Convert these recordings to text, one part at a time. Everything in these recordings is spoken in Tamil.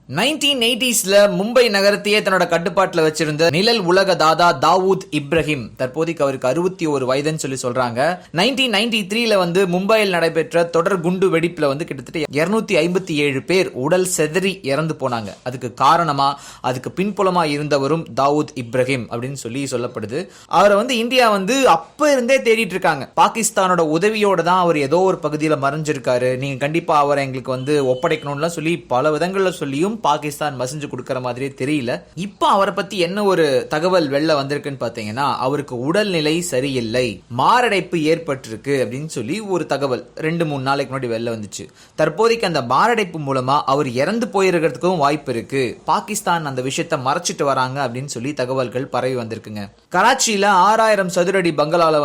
1980ஸ்ல மும்பை நகரத்தையே தன்னோட கட்டுப்பாட்டுல வச்சிருந்த நிழல் உலக தாதா தாவூத் இப்ராஹிம் தற்போதைக்கு அவருக்கு 61 வயதுன்னு சொல்லி சொல்றாங்க. 1993ல மும்பையில் நடைபெற்ற தொடர் குண்டு வெடிப்புல கிட்டத்தட்ட 257 பேர் உடல் செதறி இறந்து போனாங்க. அதுக்கு காரணமா அதுக்கு பின்புலமா இருந்தவரும் தாவூத் இப்ராஹிம் அப்படின்னு சொல்லி சொல்லப்படுது. அவரை இந்தியா அப்ப இருந்தே தேடிட்டு இருக்காங்க. பாகிஸ்தானோட உதவியோட தான் அவர் ஏதோ ஒரு பகுதியில் மறைஞ்சிருக்காரு, நீங்க கண்டிப்பா அவரை எங்களுக்கு ஒப்படைக்கணும்னு சொல்லி பல விதங்கள்ல சொல்லியும் பாகிஸ்தான் மசிஞ்சு கொடுக்கற மாதிரியே தெரியல. இப்ப அவரை பத்தி என்ன ஒரு தகவல் வெளில வந்திருக்குன்னு பாத்தீங்கன்னா, அவருக்கு உடல்நிலை சரியில்லை, மாரடைப்பு ஏற்பட்டிருக்கு அப்படின்னு சொல்லி ஒரு தகவல் 2-3 நாளைக்கு முன்னாடி வெளில வந்துச்சு. தற்போதைக்கு அந்த மாரடைப்பு மூலமா அவர் இறந்து போயிருக்கிறதுக்கும் வாய்ப்பு இருக்கு, பாகிஸ்தான் அந்த விஷயத்தை மறைச்சிட்டு வராங்க அப்படின்னு சொல்லி தகவல்கள் பரவி வந்திருக்குங்க. கராச்சியில 6000 சதுரடி பங்களால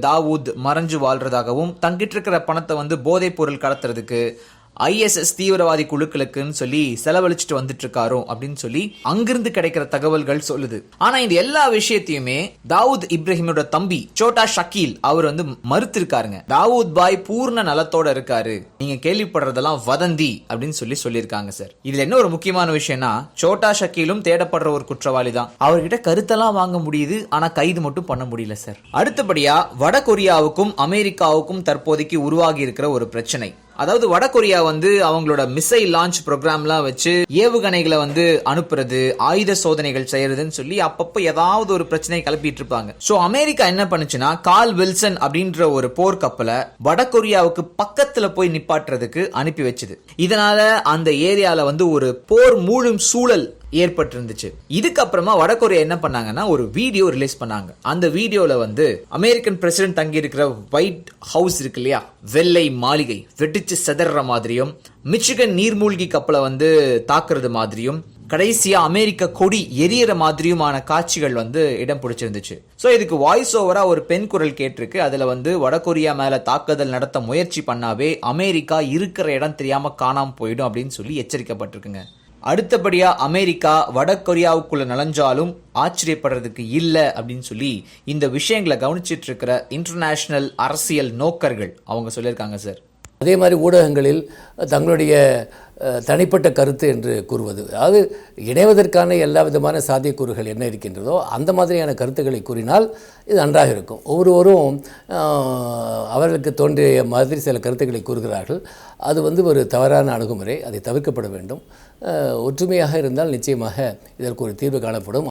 தாவூத் மறைஞ்சு வாழ்றதாகவும் தங்கிட்டு இருக்கிற பணத்தை போதைப் பொருள் கடத்துறதுக்கு ISS தீவிரவாதி குழுக்களுக்குன்னு சொல்லி செலவழிச்சிட்டு வந்துட்டு இருக்காரோ அப்படின்னு சொல்லி அங்கிருந்து கிடைக்கிற தகவல்கள் சொல்லுது. ஆனா இந்த எல்லா விஷயத்தையுமே தாவூத் இப்ராஹிமோட தம்பி சோட்டா ஷக்கீல் அவர் மறுத்து இருக்காருங்க. தாவூத் பாய் பூர்ண நலத்தோட இருக்காரு, நீங்க கேள்விப்படுறதெல்லாம் வதந்தி அப்படின்னு சொல்லியிருக்காங்க சார். இதுல என்ன ஒரு முக்கியமான விஷயம்னா, சோட்டா ஷக்கீலும் தேடப்படுற ஒரு குற்றவாளி தான். அவர்கிட்ட கருத்தெல்லாம் வாங்க முடியுது, ஆனா கைது மட்டும் பண்ண முடியல சார். அடுத்தபடியா வட கொரியாவுக்கும் அமெரிக்காவுக்கும் தற்போதைக்கு உருவாகி இருக்கிற ஒரு பிரச்சனை. அதாவது வடகொரியா அவங்களோட மிசைல் லான்ச் ப்ரோக்ராம்லாம் வச்சு ஏவுகணைகளை அனுப்புறது, ஆயுத சோதனைகள் செய்யறதுன்னு சொல்லி அப்பப்ப ஏதாவது ஒரு பிரச்சனை கிளப்பிட்டு இருப்பாங்க. சோ அமெரிக்கா என்ன பண்ணுச்சுன்னா, கால் வில்சன் அப்படின்ற ஒரு போர்க்கப்பலை வடகொரியாவுக்கு பக்கத்துல போய் நிப்பாட்டுறதுக்கு அனுப்பி வச்சுது. இதனால அந்த ஏரியால ஒரு போர் மூழும் சூழல் ஏற்பட்டு இருந்துச்சு. இதுக்கப்புறமா வடகொரியா என்ன பண்ணாங்கன்னா ஒரு வீடியோ ரிலீஸ் பண்ணாங்க. அந்த வீடியோல அமெரிக்கன் பிரசிடென்ட் தங்கி இருக்கிற ஒயிட் ஹவுஸ் இருக்கு இல்லையா, வெள்ளை மாளிகை வெடிச்சு செதற மாதிரியும், மிச்சிகன் நீர்மூழ்கி கப்பலை தாக்குறது மாதிரியும், கடைசியா அமெரிக்க கொடி எரியற மாதிரியுமான காட்சிகள் இடம் பிடிச்சிருந்துச்சு. சோ இதுக்கு வாய்ஸ் ஓவரா ஒரு பெண் குரல் கேட்டிருக்கு. அதுல வடகொரியா மேல தாக்குதல் நடத்த முயற்சி பண்ணாவே அமெரிக்கா இருக்கிற இடம் தெரியாம காணாம போயிடும் அப்படின்னு சொல்லி எச்சரிக்கப்பட்டிருக்குங்க. அடுத்தபடியா அமெரிக்கா வடகொரியாவுக்குள்ள நுழைஞ்சாலும் ஆச்சரியப்படுறதுக்கு இல்ல அப்படின்னு சொல்லி இந்த விஷயங்களை கவனிச்சிட்டு இருக்கிற இன்டர்நேஷனல் அரசியல் நோக்கர்கள் அவங்க சொல்லியிருக்காங்க சார். அதே மாதிரி ஊடகங்களில் தங்களுடைய தனிப்பட்ட கருத்து என்று கூறுவது, அதாவது இணைவதற்கான எல்லா விதமான சாத்தியக்கூறுகள் என்ன இருக்கின்றதோ அந்த மாதிரியான கருத்துக்களை கூறினால் இது நன்றாக இருக்கும். ஒவ்வொருவரும் அவர்களுக்கு தோன்றிய மாதிரி சில கருத்துக்களை கூறுகிறார்கள். அது ஒரு தவறான அணுகுமுறை, அதை தவிர்க்கப்பட வேண்டும். ஒற்றுமையாக இருந்தால் நிச்சயமாக இதற்கு ஒரு தீர்வு காணப்படும்.